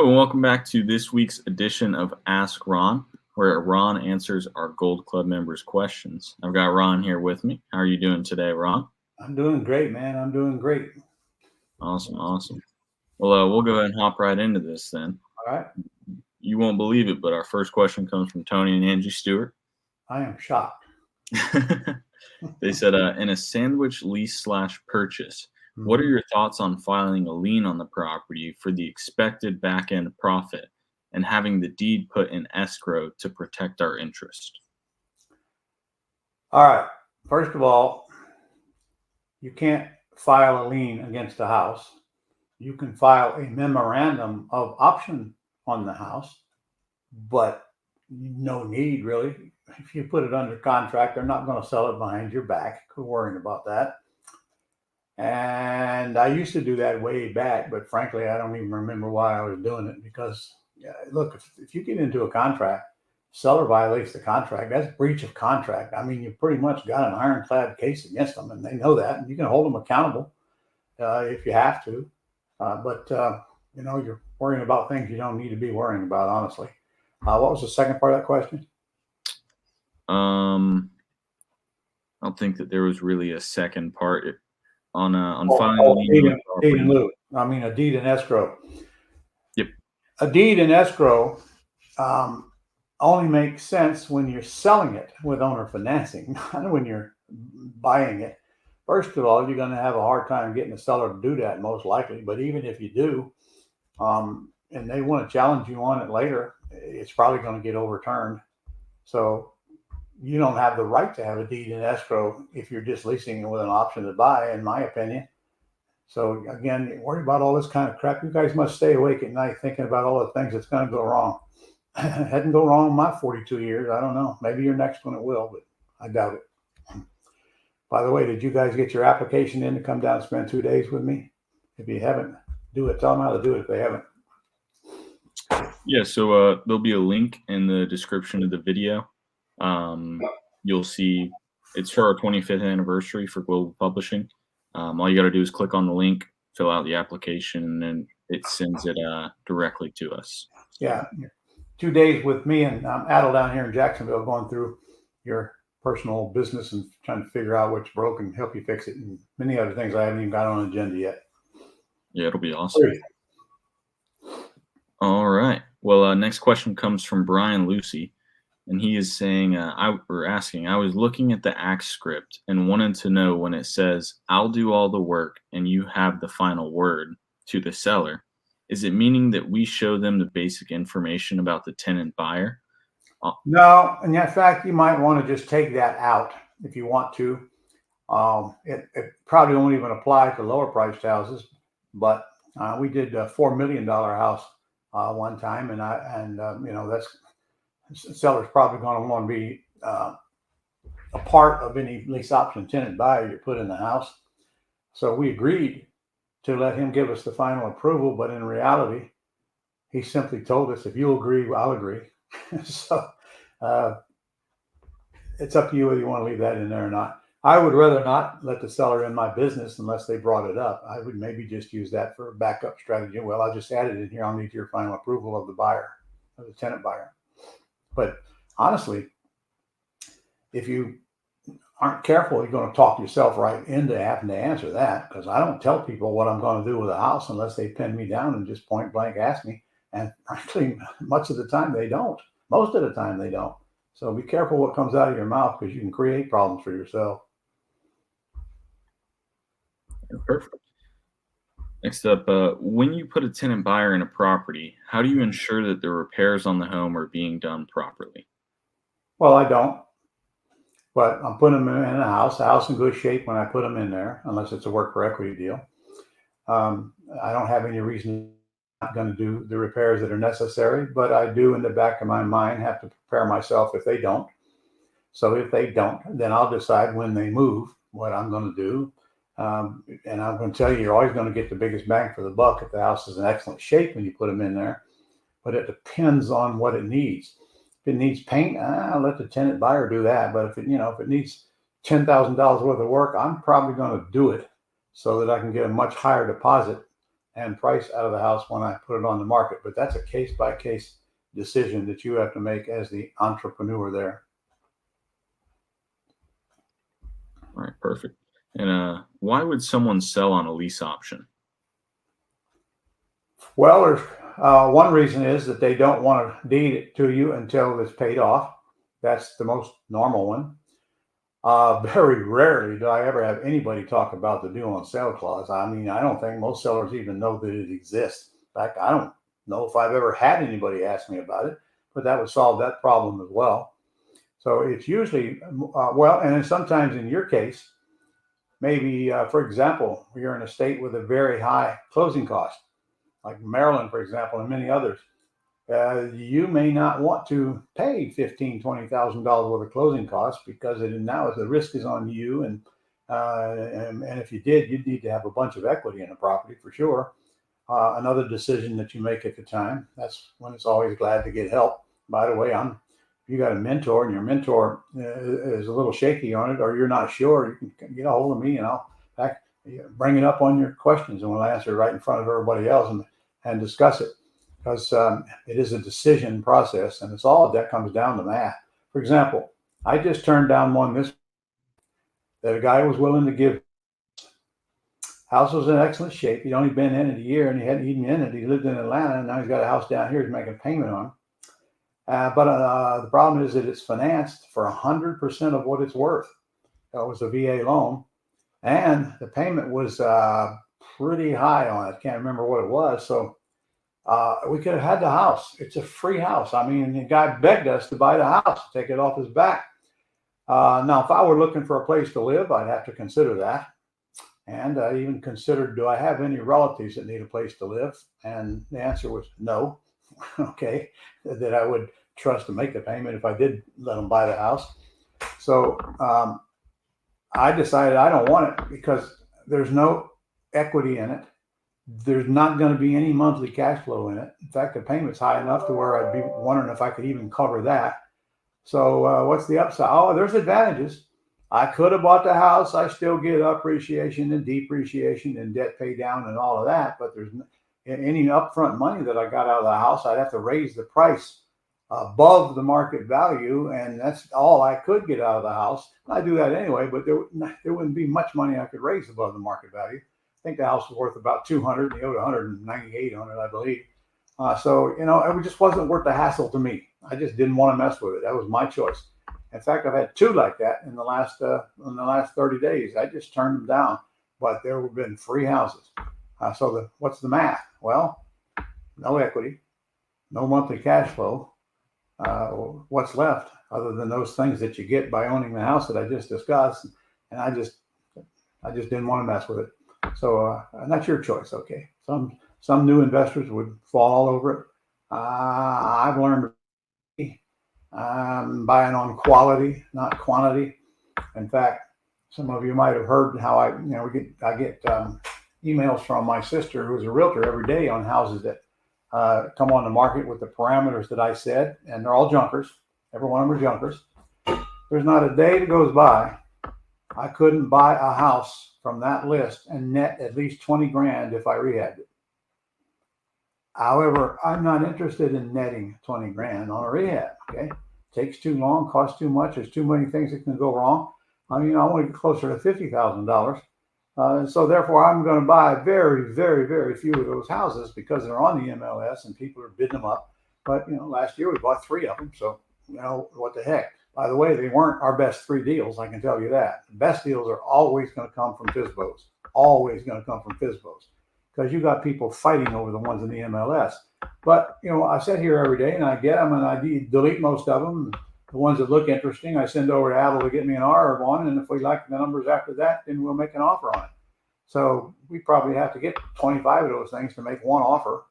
Hello, and welcome back to this week's edition of Ask Ron, where Ron answers our Gold Club members' questions. I've got Ron here with me. How are you doing today, Ron? I'm doing great, man. I'm doing great. Awesome. Well, we'll go ahead and hop right into this then. All right. You won't believe it, but our first question comes from Tony and Angie Stewart. I am shocked. They said, in a sandwich lease / purchase, what are your thoughts on filing a lien on the property for the expected back-end profit and having the deed put in escrow to protect our interest? All right. First of all, you can't file a lien against the house. You can file a memorandum of option on the house, but no need really. If you put it under contract, they're not going to sell it behind your back. Quit worrying about that. And I used to do that way back, but frankly, I don't even remember why I was doing it because, look, if you get into a contract, seller violates the contract, that's breach of contract. I mean, you pretty much got an ironclad case against them, and they know that, and you can hold them accountable if you have to. But you're worrying about things you don't need to be worrying about, honestly. What was the second part of that question? I don't think that there was really a second part. On filing a lien. Deed in lieu. I mean, a deed in escrow. Yep. A deed in escrow only makes sense when you're selling it with owner financing, not when you're buying it. First of all, you're going to have a hard time getting the seller to do that, most likely. But even if you do, and they want to challenge you on it later, it's probably going to get overturned. So you don't have the right to have a deed in escrow if you're just leasing it with an option to buy, in my opinion. So again, worry about all this kind of crap. You guys must stay awake at night thinking about all the things that's going to go wrong. It hadn't go wrong in my 42 years. I don't know. Maybe your next one it will, but I doubt it. By the way, did you guys get your application in to come down and spend 2 days with me? If you haven't, do it. Tell them how to do it if they haven't. Yeah, so there'll be a link in the description of the video. You'll see it's for our 25th anniversary for Global Publishing. All you got to do is click on the link, fill out the application, and then it sends it directly to us. Yeah, 2 days with me and Adel down here in Jacksonville going through your personal business and trying to figure out what's broken and help you fix it, and many other things I haven't even got on the agenda yet. Yeah, it'll be awesome. All right. Well, next question comes from Brian Lucy. And he is saying, I was looking at the act script and wanted to know when it says, I'll do all the work and you have the final word to the seller. Is it meaning that we show them the basic information about the tenant buyer? No. And in fact, you might want to just take that out if you want to. It probably won't even apply to lower priced houses, but we did a $4 million house one time. And that's, the seller's probably going to want to be a part of any lease option tenant buyer you put in the house. So we agreed to let him give us the final approval, but in reality, he simply told us, if you agree, I'll agree. So it's up to you whether you want to leave that in there or not. I would rather not let the seller in my business unless they brought it up. I would maybe just use that for a backup strategy. Well, I'll just add it in here. I'll need your final approval of the buyer, of the tenant buyer. But honestly, if you aren't careful, you're going to talk yourself right into having to answer that, because I don't tell people what I'm going to do with a house unless they pin me down and just point blank ask me. And frankly, much of the time they don't. Most of the time they don't. So be careful what comes out of your mouth, because you can create problems for yourself. Perfect. Next up, when you put a tenant buyer in a property, how do you ensure that the repairs on the home are being done properly? Well, I don't, but I'm putting them in a house in good shape when I put them in there, unless it's a work for equity deal. I don't have any reason I'm not going to do the repairs that are necessary, but I do in the back of my mind have to prepare myself if they don't. So if they don't, then I'll decide when they move what I'm going to do. And I'm going to tell you, you're always going to get the biggest bang for the buck if the house is in excellent shape when you put them in there. But it depends on what it needs. If it needs paint, I'll let the tenant buyer do that. But if it needs $10,000 worth of work, I'm probably going to do it so that I can get a much higher deposit and price out of the house when I put it on the market. But that's a case-by-case decision that you have to make as the entrepreneur there. All right, perfect. And why would someone sell on a lease option? Well, there's one reason is that they don't want to deed it to you until it's paid off. That's the most normal one. Very rarely do I ever have anybody talk about the due on sale clause. I mean, I don't think most sellers even know that it exists. In fact, I don't know if I've ever had anybody ask me about it, but that would solve that problem as well. So it's usually, well, and then sometimes in your case, maybe, for example, you're in a state with a very high closing cost, like Maryland, for example, and many others. You may not want to pay $15,000, $20,000 worth of closing costs because now the risk is on you. And if you did, you'd need to have a bunch of equity in the property for sure. Another decision that you make at the time, that's when it's always glad to get help. By the way, if you got a mentor and your mentor is a little shaky on it, or you're not sure, you can get a hold of me and I'll bring it up on your questions and we'll answer it right in front of everybody else and discuss it. Because it is a decision process, and it's all that comes down to math. For example, I just turned down one that a guy was willing to give. House was in excellent shape. He'd only been in it a year, and he hadn't even in it. He lived in Atlanta, and now he's got a house down here he's making a payment on. But the problem is that it's financed for 100% of what it's worth. It was a VA loan, and the payment was pretty high on it. I can't remember what it was, so we could have had the house. It's a free house. I mean, the guy begged us to buy the house, take it off his back. Now, if I were looking for a place to live, I'd have to consider that. And I even considered, do I have any relatives that need a place to live? And the answer was no. Okay, that I would trust to make the payment if I did let them buy the house. So I decided I don't want it because there's no equity in it. There's not going to be any monthly cash flow in it. In fact, the payment's high enough to where I'd be wondering if I could even cover that. So what's the upside? Oh, there's advantages. I could have bought the house. I still get appreciation and depreciation and debt pay down and all of that. But there's any upfront money that I got out of the house, I'd have to raise the price above the market value. And that's all I could get out of the house. I do that anyway, but there wouldn't be much money I could raise above the market value. I think the house was worth about $200. He owed $198 on it, I believe. So, it just wasn't worth the hassle to me. I just didn't want to mess with it. That was my choice. In fact, I've had two like that in the last 30 days. I just turned them down, but there have been free houses. So what's the math? Well, no equity, no monthly cash flow. What's left other than those things that you get by owning the house that I just discussed? And I just didn't want to mess with it. So that's your choice. Okay. Some new investors would fall all over it. I've learned buying on quality, not quantity. In fact, some of you might have heard how I get emails from my sister, who's a realtor, every day on houses that come on the market with the parameters that I said, and they're all junkers. Every one of them are junkers. There's not a day that goes by I couldn't buy a house from that list and net at least 20 grand if I rehabbed it. However, I'm not interested in netting 20 grand on a rehab. Okay, takes too long, costs too much. There's too many things that can go wrong. I mean, I want to get closer to $50,000. So therefore, I'm going to buy very, very, very few of those houses because they're on the MLS and people are bidding them up. But last year we bought 3 of them, so what the heck. By the way, they weren't our best 3 deals, I can tell you that. The best deals are always going to come from FSBOs. Always going to come from FSBOs. Because you got people fighting over the ones in the MLS. But, I sit here every day and I get them and I delete most of them. The ones that look interesting, I send over to Apple to get me an R on. And if we like the numbers after that, then we'll make an offer on it. So we probably have to get 25 of those things to make one offer.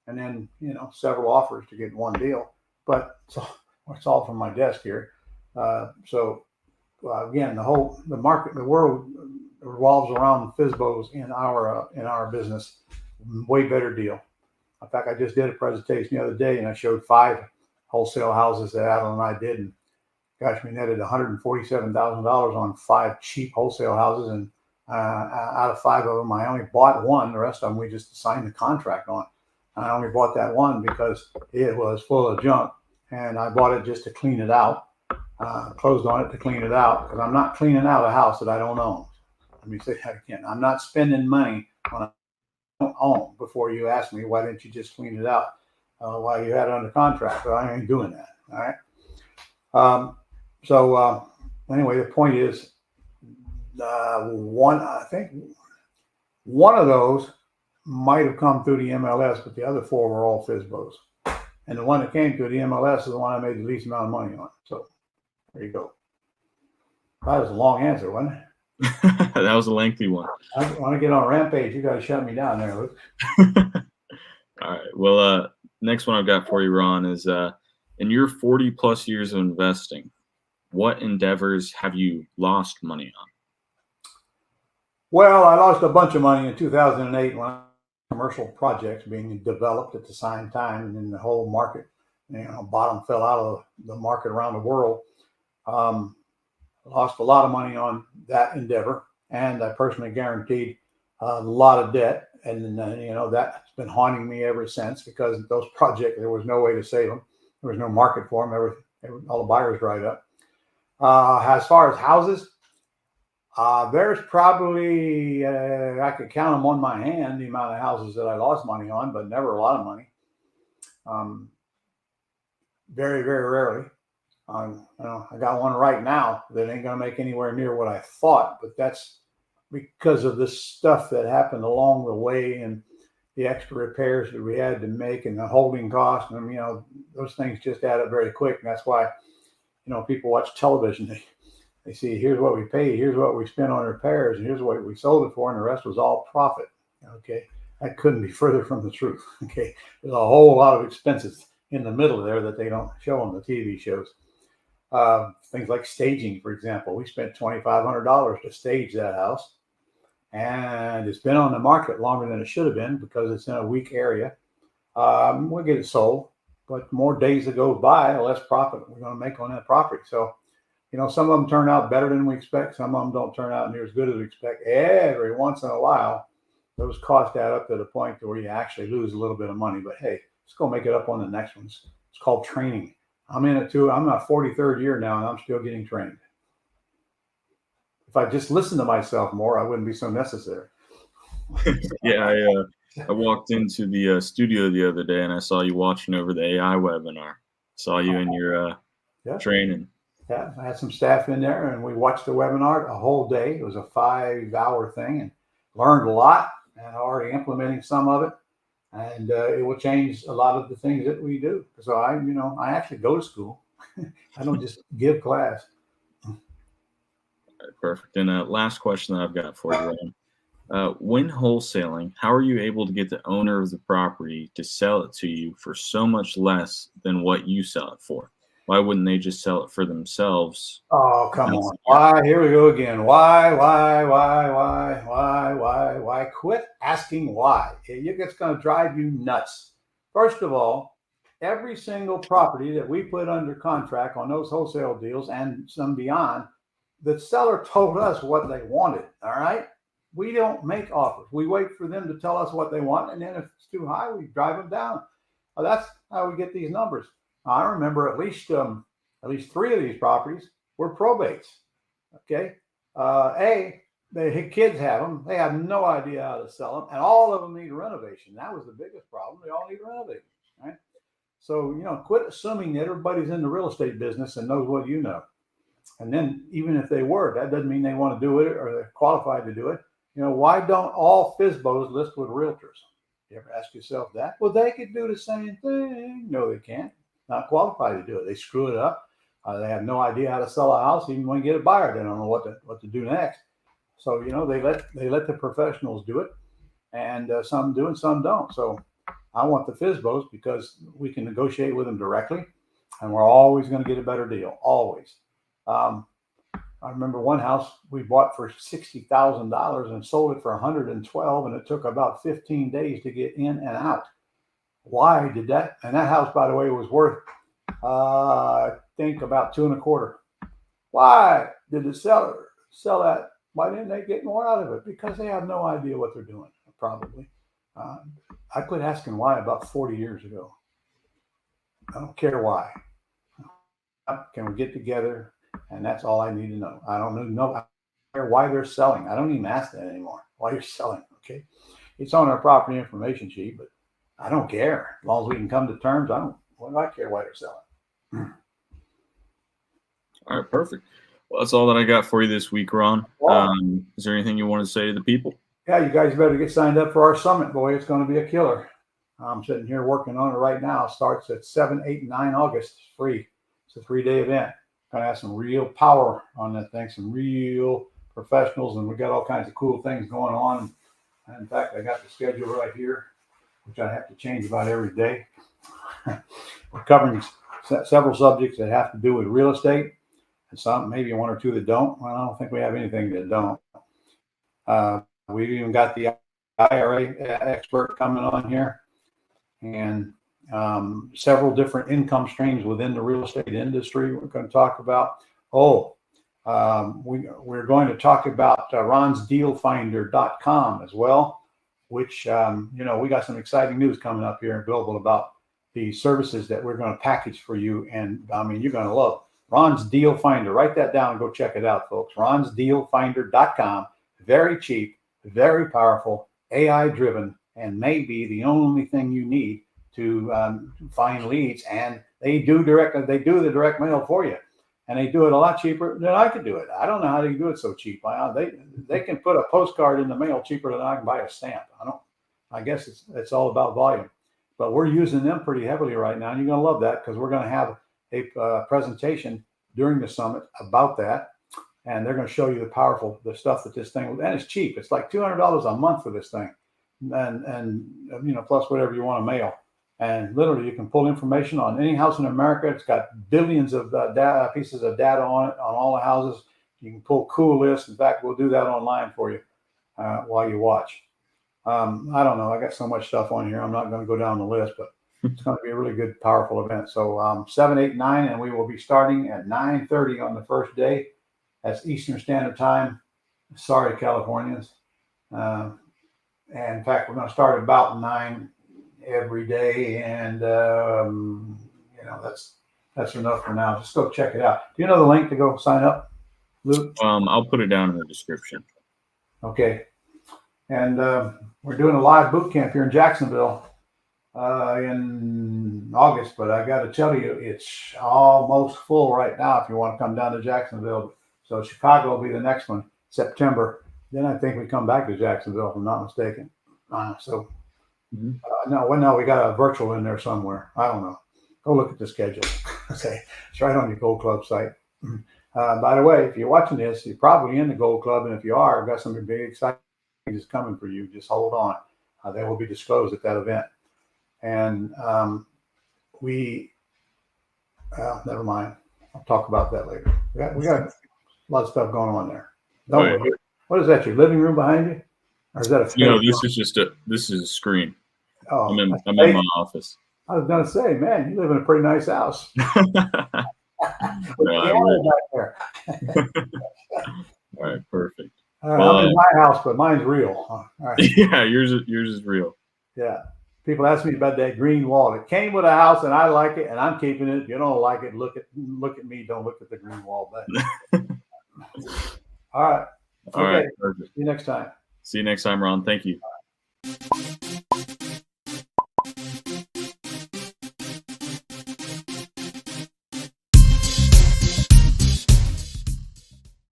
And then, several offers to get one deal. But it's all from my desk here. Again, the market, the world revolves around FSBOs in our business. Way better deal. In fact, I just did a presentation the other day and I showed 5 wholesale houses that Adam and I did. And gosh, we netted $147,000 on 5 cheap wholesale houses. And Out of 5 of them, I only bought one. The rest of them, we just signed the contract on. I only bought that one because it was full of junk, and I bought it just to clean it out. Closed on it to clean it out, because I'm not cleaning out a house that I don't own. Let me say that again. I'm not spending money on a don't own before you ask me, why didn't you just clean it out while you had it under contract? Well, I ain't doing that. All right. Anyway, the point is, I think one of those might have come through the MLS, but the other 4 were all FSBOs. And the one that came through the MLS is the one I made the least amount of money on. So there you go. That was a long answer, wasn't it? That was a lengthy one. I want to get on a rampage. You got to shut me down there, Luke. All right. Well, next one I've got for you, Ron, is in your 40 plus years of investing, what endeavors have you lost money on? Well, I lost a bunch of money in 2008 when commercial projects being developed at the same time, and then the whole market, bottom fell out of the market around the world. Lost a lot of money on that endeavor, and I personally guaranteed a lot of debt, and that's been haunting me ever since, because those projects, there was no way to save them. There was no market for them. All the buyers dried up. As far as houses, there's probably, I could count them on my hand, the amount of houses that I lost money on, but never a lot of money. Very, very rarely. I got one right now that ain't going to make anywhere near what I thought, but that's because of the stuff that happened along the way, and the extra repairs that we had to make, and the holding costs. And, those things just add up very quick. And that's why, people watch television. They see, here's what we paid, here's what we spent on repairs, and here's what we sold it for, and the rest was all profit. Okay. That couldn't be further from the truth. Okay. There's a whole lot of expenses in the middle there that they don't show on the TV shows. Things like staging, for example. We spent $2,500 to stage that house, and it's been on the market longer than it should have been because it's in a weak area. We'll get it sold, but the more days that go by, the less profit we're going to make on that property. So, some of them turn out better than we expect. Some of them don't turn out near as good as we expect. Every once in a while, those costs add up to the point where you actually lose a little bit of money. But hey, let's go make it up on the next ones. It's called training. I'm in it too. I'm my 43rd year now, and I'm still getting trained. If I just listened to myself more, I wouldn't be so necessary. Yeah, I walked into the studio the other day, and I saw you watching over the AI webinar. Saw you in your training. Yeah, I had some staff in there, and we watched the webinar a whole day. It was a 5-hour thing, and learned a lot, and already implementing some of it. And it will change a lot of the things that we do. So I actually go to school. I don't just give class. Right, perfect. And last question that I've got for you, Ryan. When wholesaling, how are you able to get the owner of the property to sell it to you for so much less than what you sell it for? Why wouldn't they just sell it for themselves? Oh, come on. Why? Here we go again. Why? Quit asking why. It's going to drive you nuts. First of all, every single property that we put under contract on those wholesale deals and some beyond, the seller told us what they wanted. All right. We don't make offers. We wait for them to tell us what they want. And then if it's too high, we drive them down. Well, that's how we get these numbers. I remember at least 3 of these properties were probates. Okay. The kids have them. They have no idea how to sell them. And all of them need renovation. That was the biggest problem. They all need renovating. Right. So, quit assuming that everybody's in the real estate business and knows what you know. And then even if they were, that doesn't mean they want to do it or they're qualified to do it. Why don't all FSBOs list with realtors? You ever ask yourself that? Well, they could do the same thing. No, they can't. Not qualified to do it. They screw it up. They have no idea how to sell a house. Even when you get a buyer, they don't know what to do next. So they let the professionals do it, and some do and some don't. So I want the FSBOs because we can negotiate with them directly, and we're always going to get a better deal. Always. I remember one house we bought for $60,000 and sold it for $112,000, and it took about 15 days to get in and out. Why did that? And that house, by the way, was worth, I think, about $225,000. Why did the seller sell that Why didn't they get more out of it? Because they have no idea what they're doing, probably. I quit asking why about 40 years ago. I don't care why. Can we get together? And that's all I need to know. I don't know why they're selling. I don't even ask that anymore. Why you're selling, okay? It's on our property information sheet, but I don't care. As long as we can come to terms, what do I care why they're selling? All right, perfect. Well, that's all that I got for you this week, Ron. Is there anything you want to say to the people? Yeah, you guys better get signed up for our summit, boy. It's going to be a killer. I'm sitting here working on it right now. It starts at 7, 8, and 9 August. It's free. It's a 3-day event. Going to have some real power on that thing, some real professionals, and we got all kinds of cool things going on. And in fact, I got the schedule right here, which I have to change about every day. We're covering several subjects that have to do with real estate, and some, maybe one or two that don't. Well, I don't think we have anything that don't. We've even got the IRA expert coming on here, and several different income streams within the real estate industry we're going to talk about. We're going to talk about ronsdealfinder.com as well, which, we got some exciting news coming up here in Global about the services that we're going to package for you. And I mean, you're going to love Ron's Deal Finder. Write that down and go check it out, folks. ronsdealfinder.com. Very cheap, very powerful, AI driven, and maybe the only thing you need to find leads. And they do the direct mail for you, and they do it a lot cheaper than I could do it. I don't know how they do it so cheap. They can put a postcard in the mail cheaper than I can buy a stamp. I guess it's all about volume, but we're using them pretty heavily right now, and you're going to love that because we're going to have a presentation during the summit about that. And they're going to show you the stuff that this thing, and it's cheap. It's like $200 a month for this thing, and plus whatever you want to mail. And literally, you can pull information on any house in America. It's got billions of pieces of data on it, on all the houses. You can pull cool lists. In fact, we'll do that online for you while you watch. I don't know. I got so much stuff on here. I'm not going to go down the list, but it's going to be a really good, powerful event. So 7, 8, 9, and we will be starting at 9:30 on the first day. That's Eastern Standard Time. Sorry, Californians. And in fact, we're going to start about 9 every day, and that's enough for now. Just go check it out. Do you know the link to go sign up, Luke? I'll put it down in the description. Okay. And we're doing a live boot camp here in Jacksonville in August, but I got to tell you, it's almost full right now if you want to come down to Jacksonville. So Chicago will be the next one, September. Then I think we come back to Jacksonville, if I'm not mistaken. No, we got a virtual in there somewhere. I don't know. Go look at the schedule. Okay, it's right on your Gold Club site. By the way, if you're watching this, you're probably in the Gold Club, and if you are, I've got something big exciting is coming for you. Just hold on. They will be disclosed at that event. And never mind. I'll talk about that later. We got a lot of stuff going on there. What is that? Your living room behind you, or is that a? This is a screen. Oh, I'm in my office. I was gonna say, man, you live in a pretty nice house. All right, perfect. I'm in my house, but mine's real. All right. Yeah, yours is real. Yeah. People ask me about that green wall. It came with a house, and I like it, and I'm keeping it. If you don't like it, look at me. Don't look at the green wall. All right. All right. Perfect. See you next time. See you next time, Ron. Thank you.